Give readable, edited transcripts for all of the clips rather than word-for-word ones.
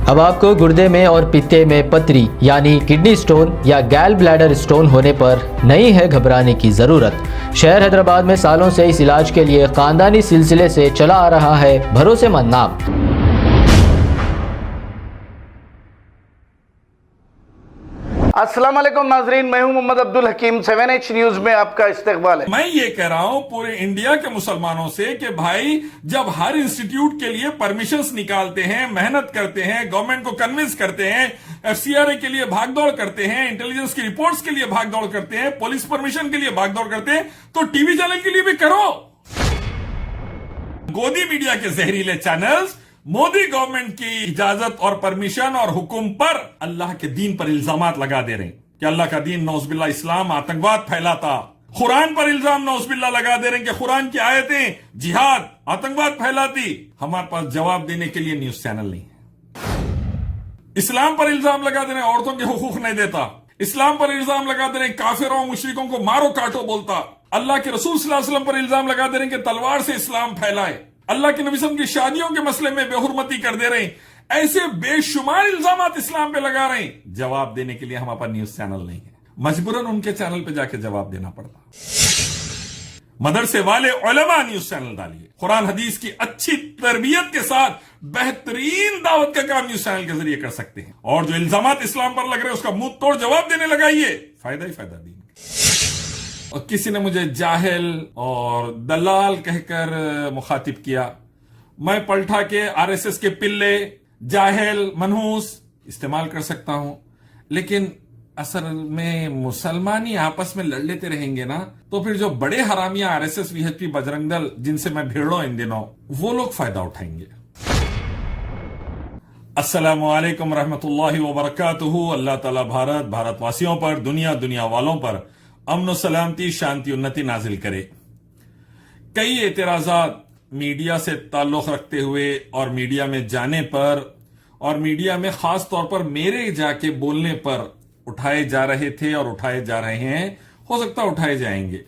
اب آپ کو گردے میں اور پتے میں پتری یعنی کڈنی سٹون یا گال بلیڈر سٹون ہونے پر نہیں ہے گھبرانے کی ضرورت۔ شہر حیدرآباد میں سالوں سے اس علاج کے لیے خاندانی سلسلے سے چلا آ رہا ہے بھروسے مند نام۔ السلام علیکم ناظرین، میں ہوں محمد عبدالحکیم، 7H نیوز میں آپ کا استقبال ہے۔ میں یہ کہہ رہا ہوں پورے انڈیا کے مسلمانوں سے کہ بھائی جب ہر انسٹیٹیوٹ کے لیے پرمیشنز نکالتے ہیں، محنت کرتے ہیں، گورنمنٹ کو کنونس کرتے ہیں، FCRA کے لیے بھاگ دوڑ کرتے ہیں، انٹیلیجنس کی رپورٹس کے لیے بھاگ دوڑ کرتے ہیں، پولیس پرمیشن کے لیے بھاگ دوڑ کرتے ہیں، تو ٹی وی چینل کے لیے بھی کرو۔ گودی میڈیا کے زہریلے چینلز مودی گورنمنٹ کی اجازت اور پرمیشن اور حکم پر اللہ کے دین پر الزامات لگا دے رہے ہیں کہ اللہ کا دین نعوذ باللہ اسلام آتنکواد پھیلاتا۔ قرآن پر الزام نعوذ باللہ لگا دے رہے ہیں کہ قرآن کی آیتیں جہاد آتنکواد پھیلاتی۔ ہمارے پاس جواب دینے کے لیے نیوز چینل نہیں ہے۔ اسلام پر الزام لگا دے رہے ہیں عورتوں کے حقوق نہیں دیتا، اسلام پر الزام لگا دے رہے ہیں کافروں مشرکوں کو مارو کاٹو بولتا، اللہ کے رسول صلی اللہ علیہ وسلم پر الزام لگا دے رہے ہیں کہ تلوار سے اسلام پھیلائے، اللہ کے نبی صلی اللہ علیہ وسلم کی شادیوں کے مسئلے میں بے حرمتی کر دے رہے ہیں۔ ایسے بے شمار الزامات اسلام پہ لگا رہے ہیں، جواب دینے کے لیے ہمارے پاس نیوز چینل نہیں ہے، مجبوراً ان کے چینل پہ جا کے جواب دینا پڑتا۔ مدرسے والے علماء نیوز چینل ڈالیے، قرآن حدیث کی اچھی تربیت کے ساتھ بہترین دعوت کا کام نیوز چینل کے ذریعے کر سکتے ہیں، اور جو الزامات اسلام پر لگ رہے ہیں اس کا منہ توڑ جواب دینے لگائیے، فائدہ ہی فائدہ دین۔ اور کسی نے مجھے جاہل اور دلال کہہ کر مخاطب کیا، میں پلٹا کے RSS کے پلے جاہل منحوس استعمال کر سکتا ہوں، لیکن اصل میں مسلمانی آپس میں لڑ لیتے رہیں گے نا تو پھر جو بڑے حرامیاں RSS VHP بجرنگ دل جن سے میں بھیڑ رہا ہوں ان دنوں، وہ لوگ فائدہ اٹھائیں گے۔ السلام علیکم ورحمۃ اللہ وبرکاتہ۔ اللہ تعالیٰ بھارت واسیوں پر، دنیا والوں پر امن و سلامتی، شانتی، انتی نازل کرے۔ کئی اعتراضات میڈیا سے تعلق رکھتے ہوئے اور میڈیا میں جانے پر اور میڈیا میں خاص طور پر میرے جا کے بولنے پر اٹھائے جا رہے تھے اور اٹھائے جا رہے ہیں، ہو سکتا اٹھائے جائیں گے۔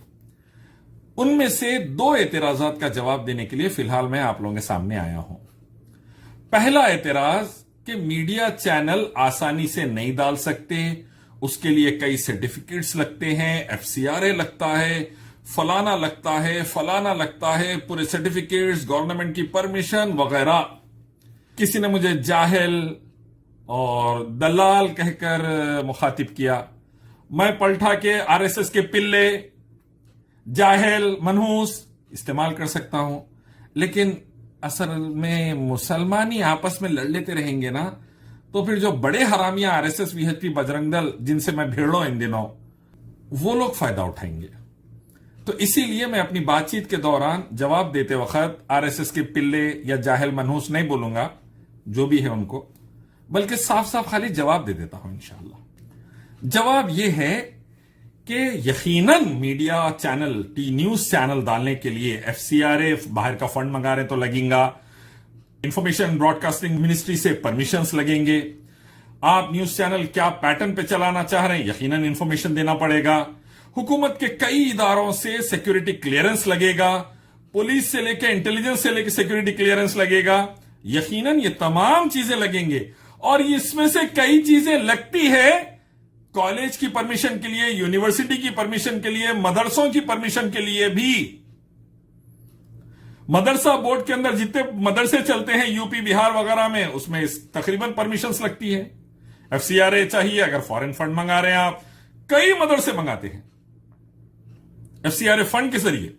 ان میں سے 2 اعتراضات کا جواب دینے کے لیے فی الحال میں آپ لوگوں کے سامنے آیا ہوں۔ پہلا اعتراض کہ میڈیا چینل آسانی سے نہیں ڈال سکتے، اس کے لیے کئی سرٹیفکیٹس لگتے ہیں، FCRA لگتا ہے، فلانا لگتا ہے، پورے سرٹیفکیٹس، گورنمنٹ کی پرمیشن وغیرہ۔ کسی نے مجھے جاہل اور دلال کہہ کر مخاطب کیا، میں پلٹا کے RSS کے پلے جاہل منحوس استعمال کر سکتا ہوں، لیکن اصل میں مسلمانی آپس میں لڑ لیتے رہیں گے نا تو پھر جو بڑے حرامیاں RSS VHP بجرنگ دل جن سے میں بھیڑ رہا ہوں ان دنوں، وہ لوگ فائدہ اٹھائیں گے۔ تو اسی لیے میں اپنی بات چیت کے دوران جواب دیتے وقت RSS کے پلے یا جاہل منحوس نہیں بولوں گا، جو بھی ہے ان کو، بلکہ صاف خالی جواب دے دیتا ہوں انشاءاللہ۔ جواب یہ ہے کہ یقیناً میڈیا چینل، نیوز چینل ڈالنے کے لیے FCRA باہر کا فنڈ منگا رہے تو لگیں گا، انفارمیشن براڈ کاسٹنگ منسٹری سے پرمیشنز لگیں گے، آپ نیوز چینل کیا پیٹرن پہ چلانا چاہ رہے ہیں یقیناً انفارمیشن دینا پڑے گا، حکومت کے کئی اداروں سے سیکیورٹی کلیئرنس لگے گا، پولیس سے لے کے انٹیلیجنس سے لے کے سیکیورٹی کلیئرنس لگے گا، یقیناً یہ تمام چیزیں لگیں گے، اور اس میں سے کئی چیزیں لگتی ہے کالج کی پرمیشن کے لیے، یونیورسٹی کی پرمیشن کے لیے، مدرسوں کی پرمیشن کے لیے بھی۔ مدرسہ بورڈ کے اندر جتنے مدرسے چلتے ہیں UP بہار وغیرہ میں، اس میں تقریباً پرمیشنز لگتی ہے، FCRA چاہیے، اگر فارن فنڈ منگا رہے ہیں آپ، کئی مدرسے منگاتے ہیں FCRA فنڈ کے ذریعے،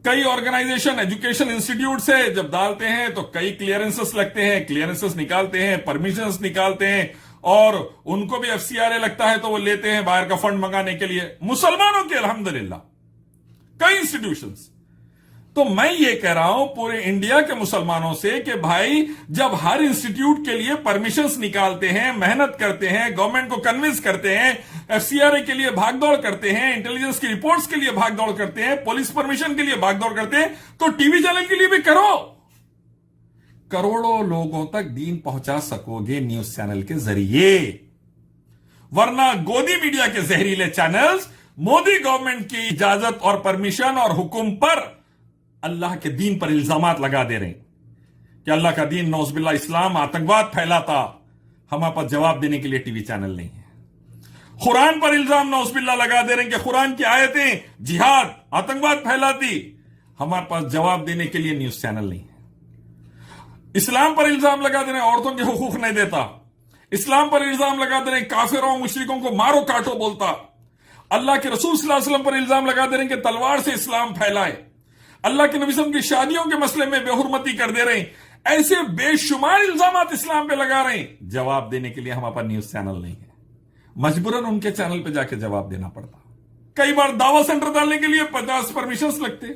کئی آرگنائزیشن ایجوکیشن انسٹیٹیوٹ سے جب ڈالتے ہیں تو کئی کلیئرنسز لگتے ہیں، کلیئرنسز نکالتے ہیں، پرمیشنز نکالتے ہیں، اور ان کو بھی FCRA لگتا ہے تو وہ لیتے ہیں باہر کا فنڈ منگانے کے لیے، مسلمانوں کے الحمدللہ کئی انسٹیٹیوشنز۔ تو میں یہ کہہ رہا ہوں پورے انڈیا کے مسلمانوں سے کہ بھائی جب ہر انسٹیٹیوٹ کے لیے پرمیشنز نکالتے ہیں، محنت کرتے ہیں، گورنمنٹ کو کنونس کرتے ہیں، FCRA کے لیے بھاگ دوڑ کرتے ہیں، انٹیلیجنس کی رپورٹس کے لیے بھاگ دوڑ کرتے ہیں، پولیس پرمیشن کے لیے بھاگ دوڑ کرتے ہیں، تو ٹی وی چینل کے لیے بھی کرو، کروڑوں لوگوں تک دین پہنچا سکو گے نیوز چینل کے ذریعے۔ ورنہ گودی میڈیا کے زہریلے چینلز مودی گورنمنٹ کی اجازت اور پرمیشن اور حکم پر اللہ کے دین پر الزامات لگا دے رہے ہیں کہ اللہ کا دین نوز باللہ اسلام آتنکواد پھیلاتا، ہمارے پاس جواب دینے کے لیے ٹی وی چینل نہیں ہے۔ قرآن پر الزام نوز باللہ لگا دے رہے ہیں کہ قرآن کی آیتیں جہاد آتنکواد پھیلاتی، ہمارے پاس جواب دینے کے لیے نیوز چینل نہیں ہے۔ اسلام پر الزام لگا دے رہے ہیں عورتوں کے حقوق نہیں دیتا، اسلام پر الزام لگا دے رہے ہیں کافروں مشرکوں کو مارو کاٹو بولتا، اللہ کے رسول صلی اللہ علیہ وسلم پر الزام لگا دے رہے ہیں کہ تلوار سے اسلام پھیلائے، اللہ کے نبی صلی اللہ علیہ وسلم کی شادیوں کے مسئلے میں بے حرمتی کر دے رہے ہیں، ایسے بے شمار الزامات اسلام پہ لگا رہے ہیں۔ جواب دینے کے لیے ہمارے پاس نیوز چینل نہیں ہے، مجبوراً ان کے چینل پہ جا کے جواب دینا پڑتا۔ کئی بار دعوی سینٹر ڈالنے کے لیے 50 پرمیشنز لگتے،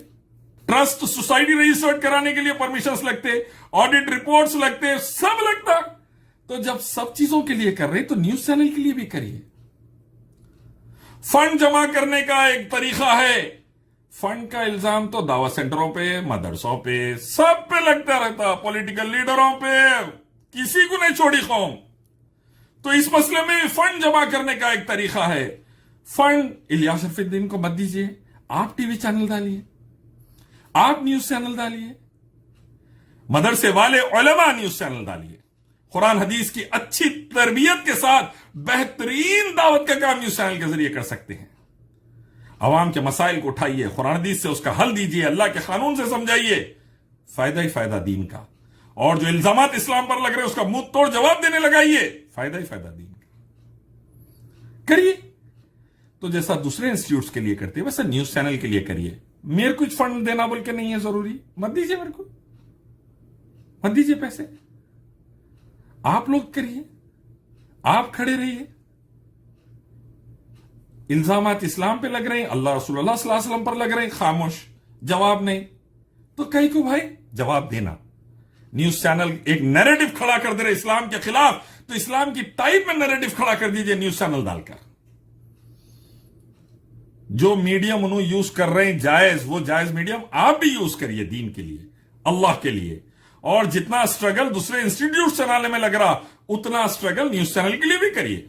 ٹرسٹ سوسائٹی رجسٹرڈ کرانے کے لیے پرمیشنز لگتے، آڈٹ رپورٹس لگتے، سب لگتا۔ تو جب سب چیزوں کے لیے کر رہے تو نیوز چینل کے لیے بھی کریے۔ فنڈ جمع کرنے کا ایک طریقہ ہے، فنڈ کا الزام تو دعوی سینٹروں پہ، مدرسوں پہ، سب پہ لگتا رہتا، پولیٹیکل لیڈروں پہ، کسی کو نہیں چھوڑی قوم۔ تو اس مسئلے میں فنڈ جمع کرنے کا ایک طریقہ ہے، فنڈ الیاس شرف الدین کو مت دیجیے، آپ ٹی وی چینل ڈالیے، آپ نیوز چینل ڈالیے، مدرسے والے علماء نیوز چینل ڈالیے، قرآن حدیث کی اچھی تربیت کے ساتھ بہترین دعوت کا کام نیوز چینل کے ذریعے کر سکتے ہیں۔ عوام کے مسائل کو اٹھائیے، قرآن حدیث سے اس کا حل دیجیے، اللہ کے قانون سے سمجھائیے، فائدہ ہی فائدہ دین کا۔ اور جو الزامات اسلام پر لگ رہے ہیں اس کا منہ توڑ جواب دینے لگائیے، فائدہ ہی فائدہ دین کا کریے۔ تو جیسا دوسرے انسٹیٹیوٹس کے لیے کرتے ہیں ویسا نیوز چینل کے لیے کریے۔ میرے کچھ فنڈ دینا بول کے نہیں ہے ضروری، مت دیجیے، میرے کو مت دیجیے پیسے، آپ لوگ کریے، آپ کھڑے رہیے۔ الزامات اسلام پہ لگ رہے ہیں، اللہ رسول اللہ صلی اللہ علیہ وسلم پر لگ رہے ہیں، خاموش، جواب نہیں۔ تو کہیں کو بھائی جواب دینا۔ نیوز چینل ایک نیریٹو کھڑا کر دے رہے اسلام کے خلاف، تو اسلام کی تائید میں نیریٹو کھڑا کر دیجئے نیوز چینل ڈال کر۔ جو میڈیم انہوں یوز کر رہے ہیں جائز، وہ جائز میڈیم آپ بھی یوز کریے دین کے لیے، اللہ کے لیے۔ اور جتنا سٹرگل دوسرے انسٹیٹیوٹ چلانے میں لگ رہا، اتنا سٹرگل نیوز چینل کے لیے بھی کریے۔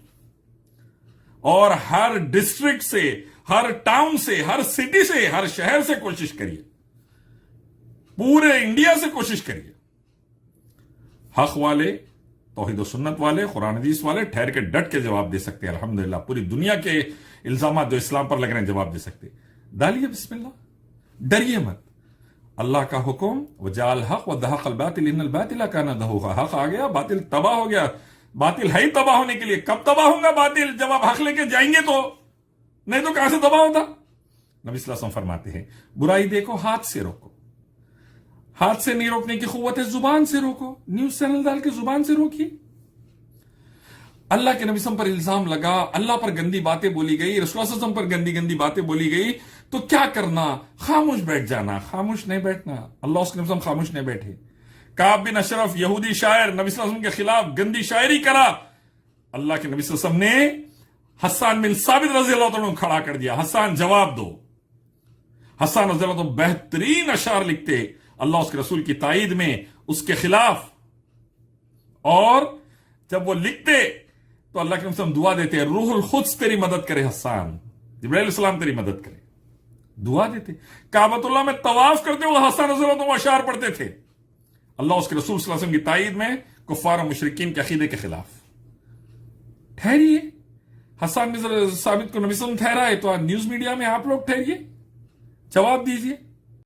اور ہر ڈسٹرکٹ سے، ہر ٹاؤن سے، ہر سٹی سے، ہر شہر سے کوشش کریے، پورے انڈیا سے کوشش کریے۔ حق والے، توحید و سنت والے، قرآن حدیث والے ٹھہر کے ڈٹ کے جواب دے سکتے ہیں، الحمدللہ۔ پوری دنیا کے الزامات جو اسلام پر لگ رہے ہیں جواب دے سکتے۔ ڈالیے بسم اللہ، ڈریے مت۔ اللہ کا حکم وجعل الحق وزهق الباطل ان الباطل كان زهوقا، حق آ گیا، باطل تباہ ہو گیا۔ باطل ہے ہی تباہ ہونے کے لیے، کب تباہ ہوگا باطل؟ جب آپ حق لے کے جائیں گے تو، نہیں تو کہاں سے تباہ ہوتا؟ نبی صلی اللہ علیہ وسلم فرماتے ہیں برائی دیکھو ہاتھ سے روکو، ہاتھ سے نہیں روکنے کی قوت ہے زبان سے روکو۔ نیوز چینل ڈال کے زبان سے روکیے۔ اللہ کے نبی صلی اللہ علیہ وسلم پر الزام لگا، اللہ پر گندی باتیں بولی گئی، رسول اللہ صلی اللہ علیہ وسلم پر گندی باتیں بولی گئی، تو کیا کرنا؟ خاموش بیٹھ جانا، خاموش نہیں بیٹھنا۔ اللہ اس کے نبی صلی اللہ علیہ وسلم خاموش نہیں بیٹھے۔ کعب بن اشرف یہودی شاعر نبی صلی اللہ علیہ وسلم کے خلاف گندی شاعری کرا، اللہ کے نبی صلی اللہ علیہ وسلم نے حسان بن ثابت رضی اللہ عنہ کھڑا کر دیا، حسان جواب دو۔ حسان رضی اللہ عنہ بہترین اشعار لکھتے اللہ اس کے رسول کی تائید میں اس کے خلاف، اور جب وہ لکھتے تو اللہ کے نبی صلی اللہ علیہ وسلم دعا دیتے روح القدس تیری مدد کرے حسان، جبرائیل علیہ السلام تیری مدد کرے، دعا دیتے۔ کعبۃ اللہ میں طواف کرتے ہوئے حسان رضی اللہ عنہ اشعار پڑھتے تھے اللہ اس کے رسول صلی اللہ علیہ وسلم کی تائید میں کفار و مشرکین کے عقیدے کے خلاف۔ ٹھہریے، حسان بن ثابت کو نبی صلی اللہ علیہ وسلم ٹھہرائے تو نیوز میڈیا میں آپ لوگ ٹھہریے، جواب دیجیے۔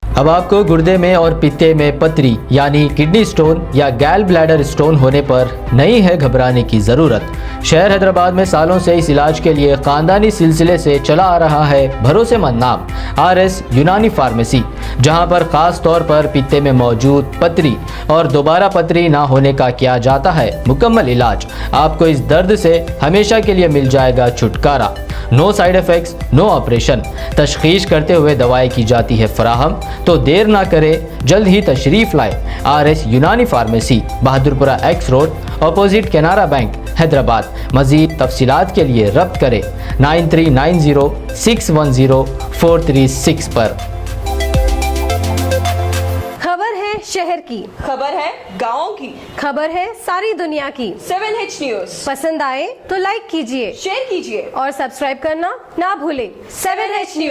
اب آپ کو گردے میں اور پتے میں پتری یعنی کڈنی سٹون یا گیل بلیڈر سٹون ہونے پر نہیں ہے گھبرانے کی ضرورت۔ شہر حیدرآباد میں سالوں سے اس علاج کے لیے خاندانی سلسلے سے چلا آ رہا ہے بھروسے مند نام RS یونانی فارمیسی، جہاں پر خاص طور پر پتے میں موجود پتری اور دوبارہ پتری نہ ہونے کا کیا جاتا ہے مکمل علاج۔ آپ کو اس درد سے ہمیشہ کے لیے مل جائے گا چھٹکارا، نو سائیڈ ایفیکٹس، نو آپریشن، تشخیص کرتے ہوئے دوائی کی جاتی ہے فراہم۔ تو دیر نہ کرے، جلد ہی تشریف لائے RS Unani pharmacy, Bahadurpura X road, opposite Canara bank, Hyderabad. مزید تفصیلات کے لیے ربط کریں 9390610436 پر۔ خبر ہے شہر کی، خبر ہے گاؤں کی، خبر ہے ساری دنیا کی۔ 7H نیوز پسند آئے تو لائک کیجئے، شیئر کیجیے اور سبسکرائب کرنا نہ بھولیں۔ 7H news